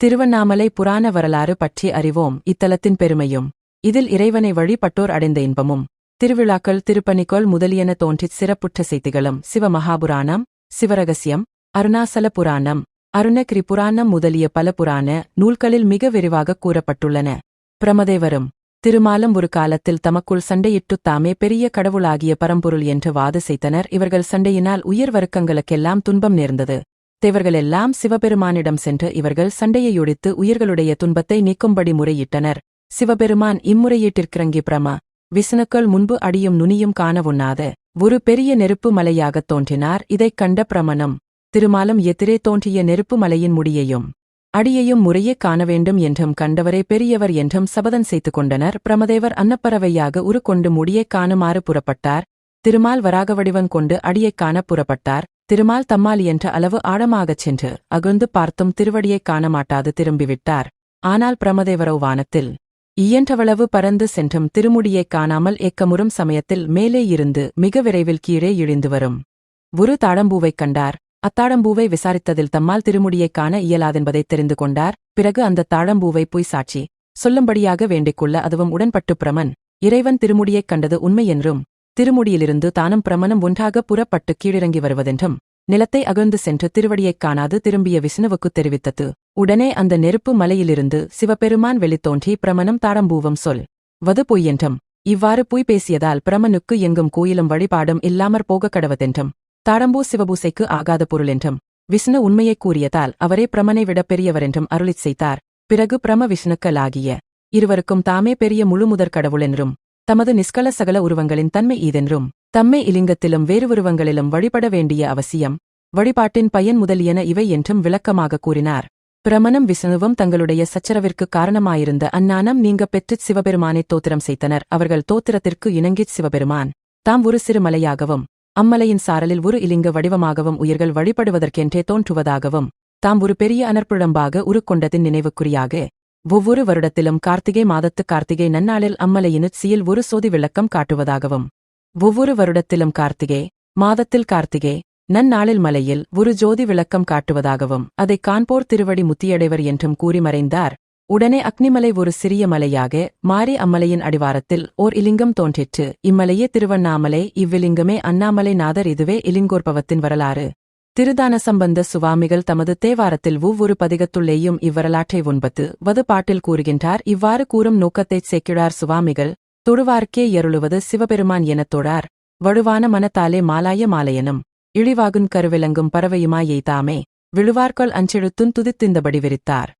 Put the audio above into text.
திருவண்ணாமலை புராண வரலாறு பற்றி அறிவோம். இத்தலத்தின் பெருமையும் இதில் இறைவனை வழிபட்டோர் அடைந்த இன்பமும் திருவிழாக்கள் திருப்பணிக்கோள் முதலியன தோன்றிச் சிறப்புற்ற செய்திகளும் சிவமகாபுராணம், சிவரகசியம், அருணாசல புராணம், அருணகிரி புராணம் முதலிய பல புராண நூல்களில் மிக விரிவாகக் கூறப்பட்டுள்ளன. பிரமதேவரும் திருமாலும் ஒரு காலத்தில் தமக்குள் சண்டையிட்டுத் தாமே பெரிய கடவுளாகிய பரம்பொருள் என்று வாது செய்தனர். இவர்கள் சண்டையினால் உயர் வர்க்கங்களுக்கெல்லாம் துன்பம் நேர்ந்தது. தேவர்களெல்லாம் சிவபெருமானிடம் சென்று இவர்கள் சண்டையையொழித்து உயிர்களுடைய துன்பத்தை நீக்கும்படி முறையிட்டனர். சிவபெருமான் இம்முறையீட்டிற்கிறங்கி பிரம விஷ்ணுக்கள் முன்பு அடியும் நுனியும் காண உண்ணாத ஒரு பெரிய நெருப்பு மலையாகத் தோன்றினார். இதைக் கண்ட பிரமனும் திருமாலும் எதிரே தோன்றிய நெருப்பு மலையின் முடியையும் அடியையும் முறையே காண வேண்டும் என்றும் கண்டவரே பெரியவர் என்றும் சபதம் செய்து கொண்டனர். பிரமதேவர் அன்னப்பறவையாக உருக்கொண்டு முடியைக் காணுமாறு புறப்பட்டார். திருமால் வராக வடிவம் கொண்டு அடியைக் காண புறப்பட்டார். திருமால் தம்மால் என்ற அளவு ஆழமாகச் சென்று அகழ்ந்து பார்த்தும் திருவடியைக் காணமாட்டாது திரும்பிவிட்டார். ஆனால் பிரமதேவரோ வானத்தில் இயன்றவளவு பறந்து சென்றும் திருமுடியைக் காணாமல் ஏக்கமுறும் சமயத்தில் மேலே இருந்து மிக விரைவில் கீழே இழிந்து வரும் ஒரு தாழம்பூவைக் கண்டார். அத்தாழம்பூவை விசாரித்ததில் தம்மால் திருமுடியைக் காண இயலாதென்பதைத் தெரிந்து கொண்டார். பிறகு அந்த தாழம்பூவை பொய் சாட்சி சொல்லும்படியாக வேண்டிக்கொள்ள அதுவும் உடன்பட்டு பிரமன் இறைவன் திருமுடியைக் கண்டது உண்மை என்றும் திருமுடியிலிருந்து தானும் பிரமனும் ஒன்றாக புறப்பட்டு கீழிறங்கி வருவதென்றும் நிலத்தை அகழ்ந்து சென்று திருவடியைக் காணாது திரும்பிய விஷ்ணுவுக்குத் தெரிவித்தது. உடனே அந்த நெருப்பு மலையிலிருந்து சிவபெருமான் வெளித்தோன்றி பிரமனும் தாழம்பூவும் சொல் வது பொய்யென்றும் இவ்வாறு பொய் பேசியதால் பிரமனுக்கு எங்கும் கோயிலும் வழிபாடும் இல்லாமற் போகக் கடவதென்றும் தாழம்பூ சிவபூசைக்கு ஆகாத பொருளென்றும் விஷ்ணு உண்மையைக் கூறியதால் அவரே பிரமனை விட பெரியவரென்றும் அருளிச் செய்தார். பிறகு பிரம விஷ்ணுக்களாகிய இருவருக்கும் தாமே பெரிய முழுமுதற் கடவுளென்றும் தமது நிஷ்கல சகல உருவங்களின் தன்மை ஈதென்றும் தம்மை இலிங்கத்திலும் வேறு உருவங்களிலும் வழிபட வேண்டிய அவசியம் வழிபாட்டின் பயன் முதலியன இவை என்றும் விளக்கமாக கூறினார். பிரமனும் விஷ்ணுவும் தங்களுடைய சச்சரவிற்குக் காரணமாயிருந்த அஞ்ஞானம் நீங்கப் பெற்றுச் சிவபெருமானைத் தோத்திரம் செய்தனர். அவர்கள் தோத்திரத்திற்கு இணங்கிச் சிவபெருமான் தாம் ஒரு சிறு மலையாகவும் அம்மலையின் சாரலில் ஒரு இலிங்க வடிவமாகவும் உயிர்கள் வழிபடுவதற்கென்றே தோன்றுவதாகவும் தாம் ஒரு பெரிய அனற்புழம்பாக உருக்கொண்டதின் நினைவுக்குறியாக ஒவ்வொரு வருடத்திலும் கார்த்திகை மாதத்து கார்த்திகை நன்னாளில் அம்மலையினுச்சியில் ஒரு சோதி விளக்கம் காட்டுவதாகவும் ஒவ்வொரு வருடத்திலும் கார்த்திகை மாதத்தில் கார்த்திகை நன்னாளில் மலையில் ஒரு ஜோதி விளக்கம் காட்டுவதாகவும் அதைக் காண்போர் திருவடி முத்தியடைவர் என்றும் கூறி மறைந்தார். உடனே அக்னிமலை ஒரு சிறிய மலையாக மாறி அம்மலையின் அடிவாரத்தில் ஓர் இலிங்கம் தோன்றிற்று. இம்மலையே திருவண்ணாமலை. இவ்விலிங்கமே அண்ணாமலை நாதர். இதுவே இலிங்கோற்பவத்தின் வரலாறு. திருதான சம்பந்த சுவாமிகள் தமது தேவாரத்தில் ஒவ்வொரு பதிகத்துள்ளேயும் இவ்வரலாற்றை 9வது பாட்டில் கூறுகின்றார். இவ்வாறு கூறும் நோக்கத்தைச் சேக்கிழார் சுவாமிகள் தொழுவார்க்கே யருளுவது சிவபெருமான் எனத் தொழார். வழுவான மனத்தாலே மாலாய மாலையனும் இழிவாகுன் கருவிலங்கும் பறவையுமாய் எய்தாமே விழுவார்கொள் அஞ்செழுத்துன் துதித்திந்தபடி விரித்தார்.